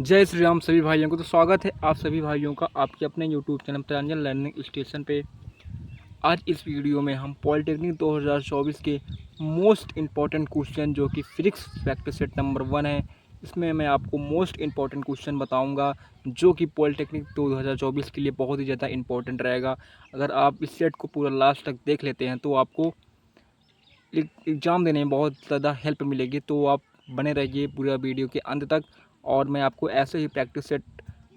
जय श्री राम सभी भाइयों को। तो स्वागत है आप सभी भाइयों का आपके अपने यूट्यूब चैनल प्रांजल लर्निंग स्टेशन पे। आज इस वीडियो में हम पॉलिटेक्निक 2024 के मोस्ट इम्पॉर्टेंट क्वेश्चन जो कि फिजिक्स प्रैक्टिस सेट नंबर 1 है, इसमें मैं आपको मोस्ट इम्पॉर्टेंट क्वेश्चन बताऊंगा जो कि पॉलिटेक्निक 2024 के लिए बहुत ही ज़्यादा इम्पॉर्टेंट रहेगा। अगर आप इस सेट को पूरा लास्ट तक देख लेते हैं तो आपको एग्ज़ाम देने में बहुत ज़्यादा हेल्प मिलेगी। तो आप बने रहिए पूरा वीडियो के अंत तक, और मैं आपको ऐसे ही प्रैक्टिस सेट,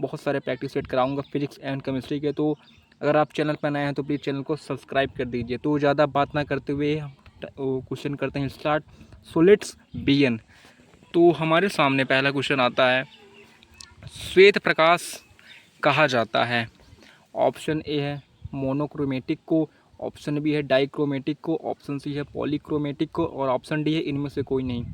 बहुत सारे प्रैक्टिस सेट कराऊंगा फिजिक्स एंड केमिस्ट्री के। तो अगर आप चैनल पर नए हैं तो प्लीज़ चैनल को सब्सक्राइब कर दीजिए। तो ज़्यादा बात ना करते हुए क्वेश्चन करते हैं स्टार्ट। So let's begin. तो हमारे सामने पहला क्वेश्चन आता है, श्वेत प्रकाश कहा जाता है। ऑप्शन ए है मोनोक्रोमेटिक को, ऑप्शन बी है डाइक्रोमेटिक को, ऑप्शन सी है पॉलीक्रोमेटिक को, और ऑप्शन डी है इनमें से कोई नहीं।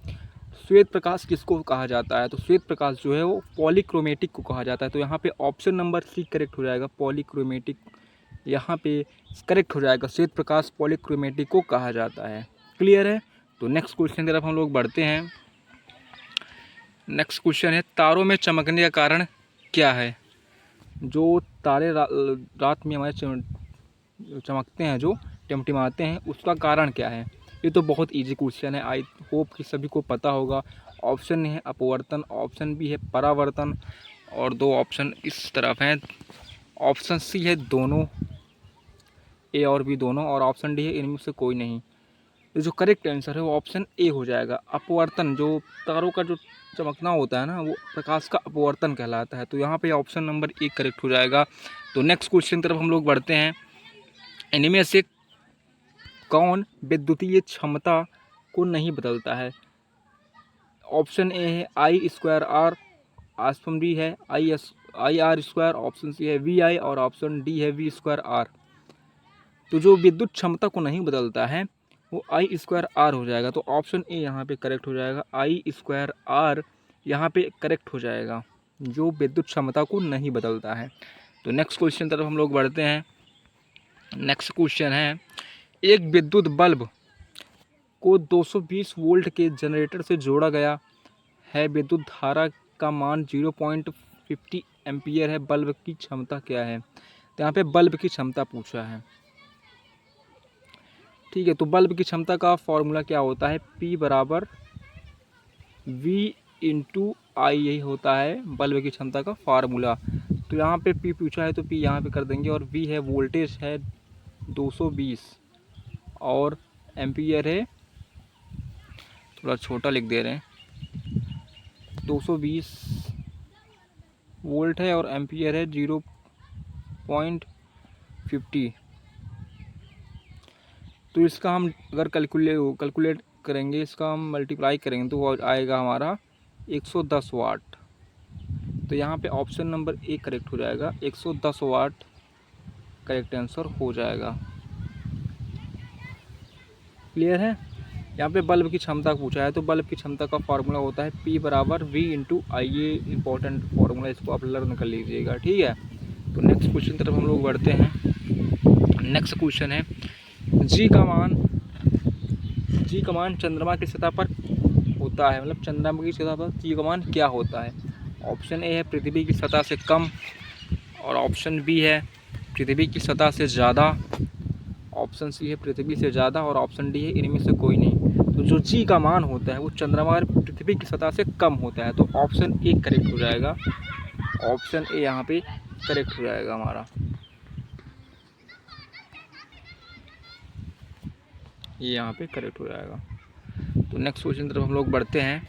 श्वेत प्रकाश किसको कहा जाता है? तो श्वेत प्रकाश जो है वो पॉलीक्रोमेटिक को कहा जाता है। तो यहाँ पे ऑप्शन नंबर सी करेक्ट हो जाएगा, पॉलीक्रोमेटिक यहाँ पे करेक्ट हो जाएगा। श्वेत प्रकाश पॉलीक्रोमेटिक को कहा जाता है। क्लियर है? तो नेक्स्ट क्वेश्चन की तरफ हम लोग बढ़ते हैं। नेक्स्ट क्वेश्चन है, तारों में चमकने का कारण क्या है? जो तारे रात में हमारे चमकते हैं, जो टिमटिमाते हैं, उसका कारण क्या है? ये तो बहुत इजी क्वेश्चन है, आई होप कि सभी को पता होगा। ऑप्शन है अपवर्तन, ऑप्शन बी है परावर्तन, और दो ऑप्शन इस तरफ हैं। ऑप्शन सी है दोनों, ए और बी दोनों, और ऑप्शन डी है इनमें से कोई नहीं। ये जो करेक्ट आंसर है वो ऑप्शन ए हो जाएगा, अपवर्तन। जो तारों का जो चमकना होता है ना, वो प्रकाश का अपवर्तन कहलाता है। तो यहाँ पे ऑप्शन नंबर ए करेक्ट हो जाएगा। तो नेक्स्ट क्वेश्चन की तरफ हम लोग बढ़ते हैं। इनमें से कौन विद्युतीय क्षमता को नहीं बदलता है? ऑप्शन ए है I square R, option B है I R square, option C है वी आई, और ऑप्शन डी है वी स्क्वायर आर। तो जो विद्युत क्षमता को नहीं बदलता है वो आई स्क्वायर आर हो जाएगा। तो ऑप्शन ए यहाँ पे करेक्ट हो जाएगा, आई स्क्वायर आर यहाँ पे करेक्ट हो जाएगा, जो विद्युत क्षमता को नहीं बदलता है। तो नेक्स्ट क्वेश्चन तरफ हम लोग बढ़ते हैं। नेक्स्ट क्वेश्चन है, एक विद्युत बल्ब को 220 वोल्ट के जनरेटर से जोड़ा गया है, विद्युत धारा का मान 0.50 एम्पियर है, बल्ब की क्षमता क्या है? तो यहाँ पे बल्ब की क्षमता पूछा है, ठीक है। तो बल्ब की क्षमता का फॉर्मूला क्या होता है? P बराबर V इंटू आई, यही होता है बल्ब की क्षमता का फार्मूला। तो यहाँ पे P पूछा है तो P यहाँ पे कर देंगे, और V है वोल्टेज है 220, और एम्पियर है, थोड़ा छोटा लिख दे रहे हैं, 220 वोल्ट है, और एम्पियर है 0.50। तो इसका हम अगर कैलकुलेट करेंगे, इसका हम मल्टीप्लाई करेंगे तो वो आएगा हमारा 110 वाट। तो यहाँ पे ऑप्शन नंबर ए करेक्ट हो जाएगा, 110 वाट करेक्ट आंसर हो जाएगा। क्लियर है? यहाँ पे बल्ब की क्षमता पूछा है, तो बल्ब की क्षमता का फार्मूला होता है P बराबर V इंटू आई। ये इंपॉर्टेंट फार्मूला, इसको आप लर्न कर लीजिएगा, ठीक है। तो नेक्स्ट क्वेश्चन तरफ हम लोग बढ़ते हैं। नेक्स्ट क्वेश्चन है, जी का मान चंद्रमा की सतह पर होता है, मतलब चंद्रमा की सतह पर जी का मान क्या होता है? ऑप्शन ए है पृथ्वी की सतह से कम, और ऑप्शन बी है पृथ्वी की सतह से ज़्यादा, ऑप्शन सी है पृथ्वी से ज़्यादा, और ऑप्शन डी है इनमें से कोई नहीं। तो जो जी का मान होता है वो चंद्रमा और पृथ्वी की सतह से कम होता है। तो ऑप्शन ए करेक्ट हो जाएगा, ऑप्शन ए यहाँ पे करेक्ट हो जाएगा हमारा, ये यहाँ पे करेक्ट हो जाएगा। तो नेक्स्ट क्वेश्चन तरफ हम लोग बढ़ते हैं।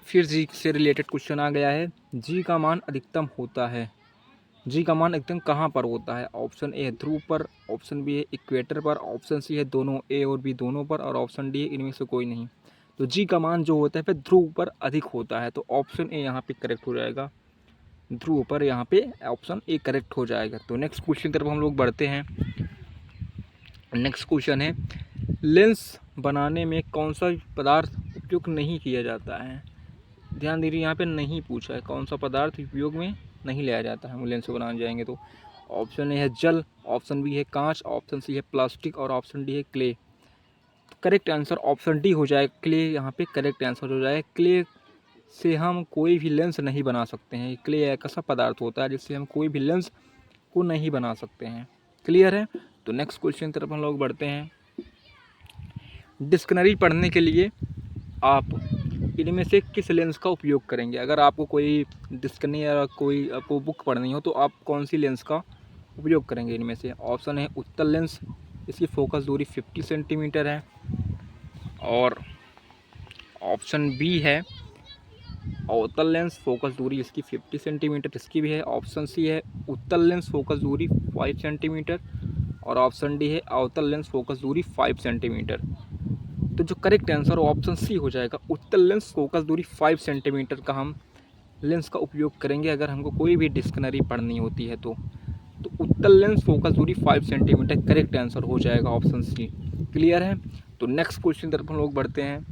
फिर जी से रिलेटेड क्वेश्चन आ गया है, जी का मान अधिकतम होता है, जी का मान अधिकतम कहाँ पर होता है? ऑप्शन ए है ध्रुव पर, ऑप्शन बी है इक्वेटर पर, ऑप्शन सी है दोनों, ए और बी दोनों पर, और ऑप्शन डी है इनमें से कोई नहीं। तो जी का मान जो होता है फिर ध्रुव पर अधिक होता है। तो ऑप्शन ए यहाँ पे करेक्ट हो जाएगा, ध्रुव पर यहाँ पे ऑप्शन ए करेक्ट हो जाएगा। तो नेक्स्ट क्वेश्चन की तरफ हम लोग बढ़ते हैं। नेक्स्ट क्वेश्चन है, लेंस बनाने में कौन सा पदार्थ उपयोग नहीं किया जाता है? ध्यान दीजिए, यहाँ पे नहीं पूछा है कौन सा पदार्थ उपयोग में नहीं लिया जाता है हम लेंस बनाने जाएंगे। तो ऑप्शन ए है जल, ऑप्शन बी है कांच, ऑप्शन सी है प्लास्टिक, और ऑप्शन डी है clay. Correct answer option D हो जाए, क्ले यहाँ पे करेक्ट आंसर हो जाए। क्ले से हम कोई भी लेंस नहीं बना सकते हैं। क्ले एक ऐसा पदार्थ होता है जिससे हम कोई भी लेंस को नहीं बना सकते हैं। क्लियर है? तो नेक्स्ट क्वेश्चन तरफ हम लोग बढ़ते हैं। डिक्शनरी पढ़ने के लिए आप इनमें से किस लेंस का उपयोग करेंगे? अगर आपको कोई डिक्शनरी या कोई आपको बुक पढ़नी हो तो आप कौन सी लेंस का उपयोग करेंगे इनमें से? ऑप्शन है उत्तल लेंस, इसकी फोकस दूरी 50 सेंटीमीटर है। और ऑप्शन बी है अवतल लेंस, फोकस दूरी इसकी 50 सेंटीमीटर, इसकी भी है। ऑप्शन सी है उत्तल लेंस, फोकस दूरी 5 सेंटीमीटर। और ऑप्शन डी है अवतल लेंस, फोकस दूरी 5 सेंटीमीटर। तो जो करेक्ट आंसर ऑप्शन सी हो जाएगा, उत्तल लेंस फोकस दूरी 5 सेंटीमीटर का हम लेंस का उपयोग करेंगे अगर हमको कोई भी डिक्शनरी पढ़नी होती है तो उत्तल लेंस फोकस दूरी 5 सेंटीमीटर करेक्ट आंसर हो जाएगा ऑप्शन सी। क्लियर है? तो नेक्स्ट क्वेश्चन तरफ हम लोग बढ़ते हैं।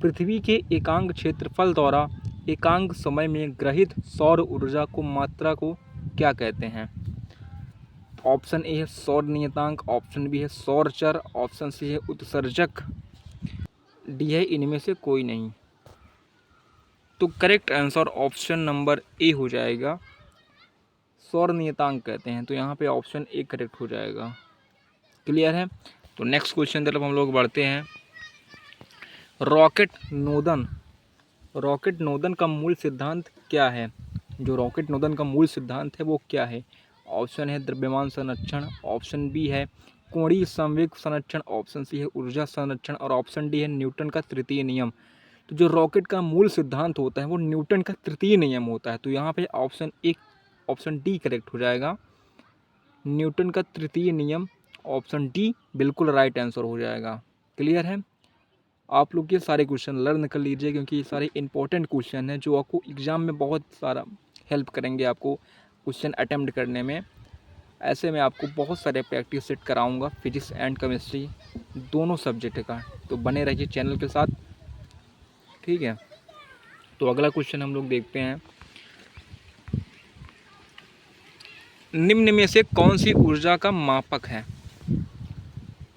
पृथ्वी के एकांक क्षेत्रफल द्वारा एकांक समय में ग्रहित सौर ऊर्जा को मात्रा को क्या कहते हैं? ऑप्शन ए है सौर नियतांक, ऑप्शन बी है सौर चर, ऑप्शन सी है उत्सर्जक, डी है इनमें से कोई नहीं। तो correct answer option number A हो जाएगा, सौर नियतांक कहते हैं। तो यहाँ पे ऑप्शन ए करेक्ट हो जाएगा। क्लियर है? तो नेक्स्ट क्वेश्चन तरफ हम लोग बढ़ते हैं। रॉकेट नोदन का मूल सिद्धांत क्या है? जो रॉकेट नोदन का मूल सिद्धांत है वो क्या है? ऑप्शन है द्रव्यमान संरक्षण, ऑप्शन बी है कोणीय संवेग संरक्षण, ऑप्शन सी है ऊर्जा संरक्षण और ऑप्शन डी है न्यूटन का तृतीय नियम। तो जो रॉकेट का मूल सिद्धांत होता है वो न्यूटन का तृतीय नियम होता है। तो यहाँ पे ऑप्शन डी करेक्ट हो जाएगा, न्यूटन का तृतीय नियम। ऑप्शन डी बिल्कुल राइट आंसर हो जाएगा। क्लियर है? आप लोग ये सारे क्वेश्चन लर्न कर लीजिए क्योंकि ये सारे इंपॉर्टेंट क्वेश्चन हैं जो आपको एग्ज़ाम में बहुत सारा हेल्प करेंगे आपको क्वेश्चन अटेम्प्ट करने में। ऐसे में आपको बहुत सारे प्रैक्टिस सेट कराऊंगा फिजिक्स एंड केमिस्ट्री दोनों सब्जेक्ट का। तो बने रहिए चैनल के साथ, ठीक है? तो अगला क्वेश्चन हम लोग देखते हैं। निम्न में से कौन सी ऊर्जा का मापक है?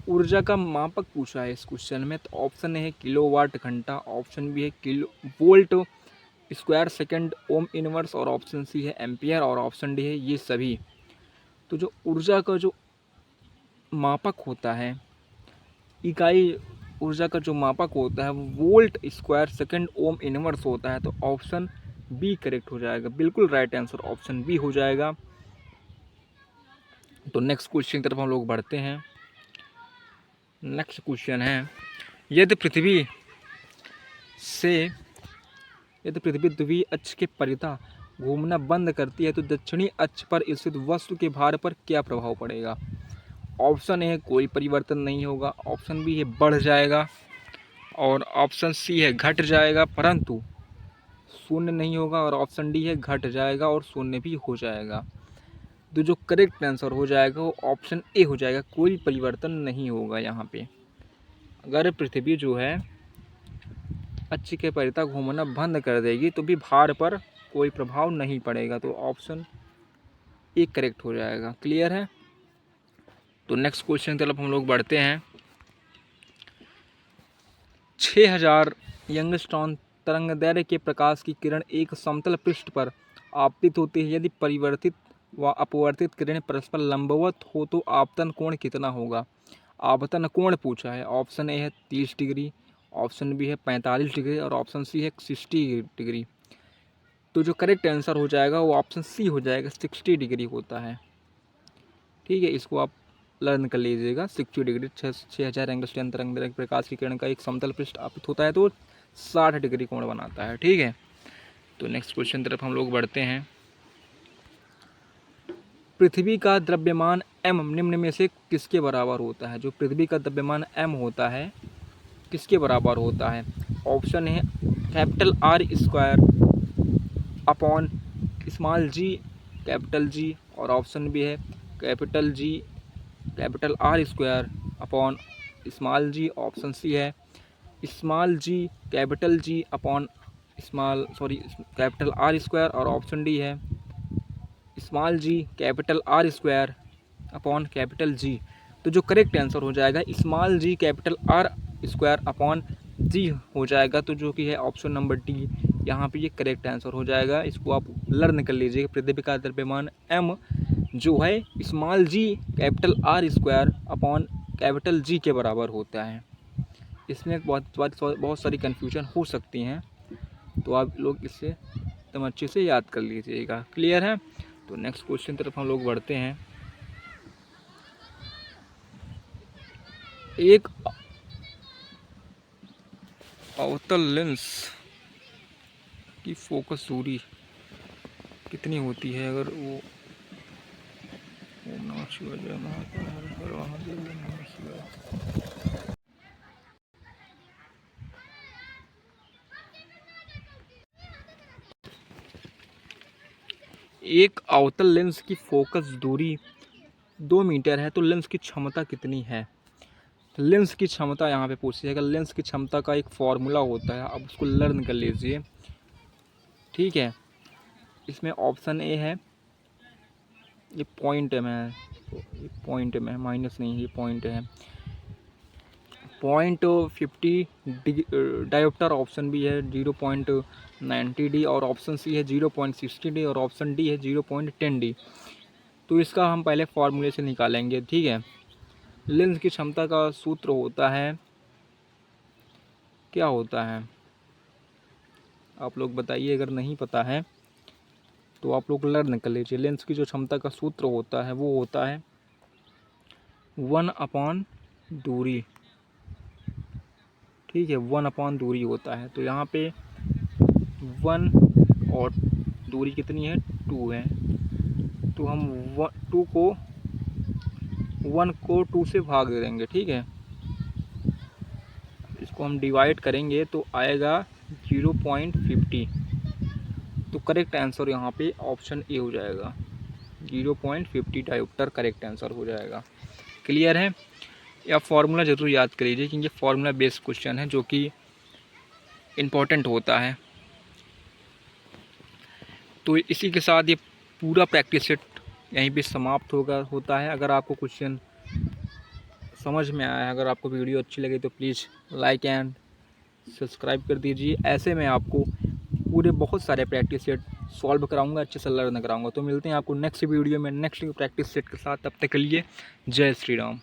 ऊर्जा का मापक पूछा है इस क्वेश्चन में। तो ऑप्शन ए है किलोवाट घंटा, ऑप्शन बी है kilo volt square second ohm inverse और ऑप्शन सी है एम्पियर और ऑप्शन डी है ये सभी। तो जो ऊर्जा का जो मापक होता है, इकाई ऊर्जा का जो मापक होता है वो volt square second ohm inverse होता है। तो ऑप्शन बी करेक्ट हो जाएगा, बिल्कुल राइट आंसर ऑप्शन बी हो जाएगा। तो नेक्स्ट क्वेश्चन की तरफ हम लोग बढ़ते हैं। नेक्स्ट क्वेश्चन है, यदि पृथ्वी द्वितीय अक्ष के परितः घूमना बंद करती है तो दक्षिणी अक्ष पर स्थित वस्तु के भार पर क्या प्रभाव पड़ेगा? ऑप्शन ए है कोई परिवर्तन नहीं होगा, ऑप्शन बी है बढ़ जाएगा और ऑप्शन सी है घट जाएगा परंतु शून्य नहीं होगा और ऑप्शन डी है घट जाएगा और शून्य भी हो जाएगा। तो जो करेक्ट आंसर हो जाएगा वो ऑप्शन ए हो जाएगा, कोई परिवर्तन नहीं होगा। यहाँ पे अगर पृथ्वी जो है अक्ष के परितः घूमना बंद कर देगी तो भी भार पर कोई प्रभाव नहीं पड़ेगा। तो ऑप्शन ए करेक्ट हो जाएगा। क्लियर है? तो नेक्स्ट क्वेश्चन की तरफ हम लोग बढ़ते हैं। 6000 यंगस्ट्रॉन तरंगदैर्घ्य के प्रकाश की किरण एक समतल पृष्ठ पर आपतित होती है। यदि परिवर्तित व अपवर्तित किरणें परस्पर लंबवत हो तो आपतन कोण कितना होगा? आपतन कोण पूछा है। ऑप्शन ए है 30 डिग्री, ऑप्शन बी है 45 डिग्री और ऑप्शन सी है 60 डिग्री। तो जो करेक्ट आंसर हो जाएगा वो ऑप्शन सी हो जाएगा, 60 डिग्री होता है। ठीक है, इसको आप लर्न कर लीजिएगा। 60 डिग्री 6000 एंगस्ट्रॉन तरंगदैर्घ्य प्रकाश की किरण का एक समतल पृष्ठ आपतित होता है तो 60 डिग्री कोण बनाता है। ठीक है, तो नेक्स्ट क्वेश्चन तरफ हम लोग बढ़ते हैं। पृथ्वी का द्रव्यमान m निम्न में से किसके बराबर होता है? जो पृथ्वी का द्रव्यमान m होता है किसके बराबर होता है? ऑप्शन है capital R square upon small g capital G और ऑप्शन भी है capital R square upon small g। Option C है small g capital G upon capital R square और ऑप्शन डी है small g capital R square upon capital G। तो जो correct answer हो जाएगा small g capital R square upon G हो जाएगा, तो जो कि है ऑप्शन नंबर डी यहाँ पे ये करेक्ट आंसर हो जाएगा। इसको आप लर्न कर लीजिए। पृथ्वी का द्रव्यमान m जो है small g capital R square upon capital G के बराबर होता है। इसमें बहुत सारी कन्फ्यूजन हो सकती हैं, तो आप लोग इससे एकदम अच्छे से याद कर लीजिएगा। क्लियर है? तो नेक्स्ट क्वेश्चन तरफ हम लोग बढ़ते हैं। एक अवतल लेंस की फोकस दूरी कितनी होती है? अगर वो ओम नमः शिवाय, जय महाकाल, हर हर महादेव, नमः शिवाय। एक अवतल लेंस की फोकस दूरी 2 मीटर है, तो लेंस की क्षमता कितनी है? लेंस की क्षमता यहाँ पे पूछी जाएगा। लेंस की क्षमता का एक फॉर्मूला होता है, आप उसको लर्न कर लीजिए। ठीक है, इसमें ऑप्शन ए है, ये पॉइंट में है, ये पॉइंट में है, माइनस नहीं, ये पॉइंट है। 0.50 डायोप्टर ऑप्शन बी है 0.90 डी, और ऑप्शन सी है 0.60 डी, और ऑप्शन डी है 0.10 डी। तो इसका हम पहले फॉर्मूले से निकालेंगे। ठीक है, लेंस की क्षमता का सूत्र होता है, क्या होता है आप लोग बताइए, अगर नहीं पता है तो आप लोग लर्न कर लीजिए। लेंस की जो क्षमता का सूत्र होता है वो होता है 1/दूरी। ठीक है, 1/दूरी होता है। तो यहाँ पे 1 और दूरी कितनी है? 2 है। तो हम 1 को 2 से भाग दे देंगे। ठीक है, इसको हम डिवाइड करेंगे तो आएगा 0.50। तो करेक्ट आंसर यहाँ पे ऑप्शन ए हो जाएगा, 0.50 डायोप्टर करेक्ट आंसर हो जाएगा। क्लियर है? या फॉर्मूला ज़रूर याद कर लीजिए, क्योंकि फॉर्मूला बेस्ड क्वेश्चन है जो कि इम्पोर्टेंट होता है। तो इसी के साथ ये पूरा प्रैक्टिस सेट यहीं पे समाप्त होता है। अगर आपको क्वेश्चन समझ में आया है, अगर आपको वीडियो अच्छी लगी तो प्लीज़ लाइक एंड सब्सक्राइब कर दीजिए। ऐसे में आपको पूरे बहुत सारे प्रैक्टिस सेट सॉल्व कराऊंगा, अच्छे से लर्न कराऊंगा। तो मिलते हैं आपको नेक्स्ट वीडियो में नेक्स्ट प्रैक्टिस सेट के साथ। तब तक के लिए जय श्री राम।